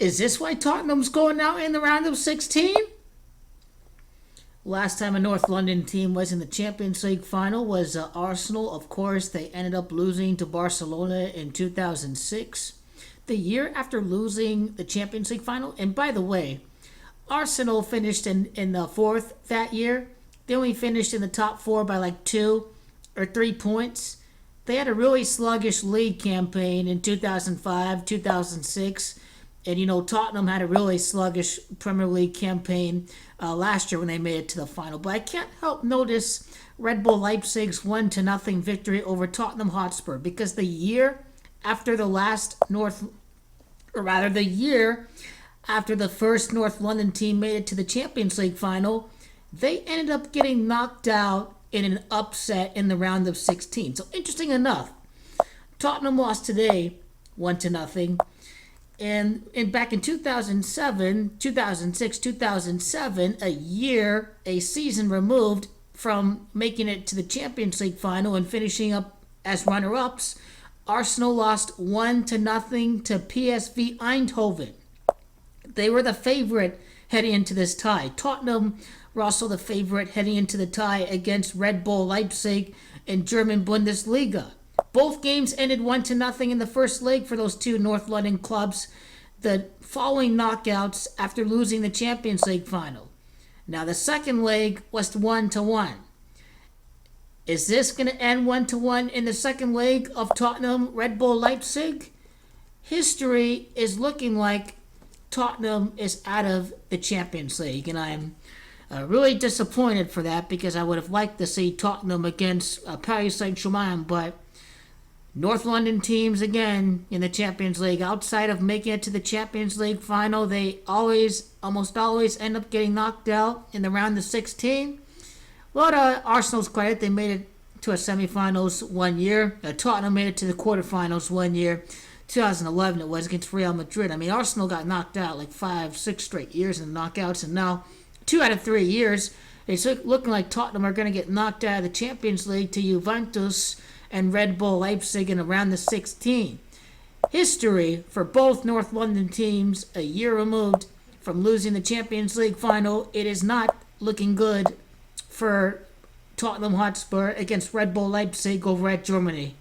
Is this why Tottenham's going out in the round of 16? Last time a North London team was in the Champions League final was Arsenal. Of course, they ended up losing to Barcelona in 2006. The year after losing the Champions League final, and by the way, Arsenal finished in the fourth that year. They only finished in the top four by like 2 or 3 points. They had a really sluggish league campaign in 2005, 2006. And, Tottenham had a really sluggish Premier League campaign last year when they made it to the final. But I can't help notice Red Bull Leipzig's 1-0 victory over Tottenham Hotspur, because the year after the year after the first North London team made it to the Champions League final, they ended up getting knocked out in an upset in the round of 16. So interesting enough, Tottenham lost today 1-0. And back in 2007, 2006, 2007, a season removed from making it to the Champions League final and finishing up as runner-ups, Arsenal lost 1-0 to PSV Eindhoven. They were the favorite heading into this tie. Tottenham were also the favorite heading into the tie against Red Bull Leipzig in German Bundesliga. Both games ended 1-0 in the first leg for those two North London clubs, the following knockouts after losing the Champions League final. Now the second leg was 1-1. Is this going to end 1-1 in the second leg of Tottenham Red Bull Leipzig? History is looking like Tottenham is out of the Champions League, and I'm really disappointed for that, because I would have liked to see Tottenham against Paris Saint-Germain, but North London teams, again, in the Champions League, outside of making it to the Champions League final, they almost always end up getting knocked out in the round of 16. Well, to Arsenal's credit, they made it to a semifinals one year. Tottenham made it to the quarterfinals one year. 2011 it was against Real Madrid. I mean, Arsenal got knocked out like 5-6 straight years in the knockouts, and now 2 out of 3 years, it's looking like Tottenham are going to get knocked out of the Champions League to Juventus and Red Bull Leipzig in around the 16. History for both North London teams a year removed from losing the Champions League final. It is not looking good for Tottenham Hotspur against Red Bull Leipzig over at Germany.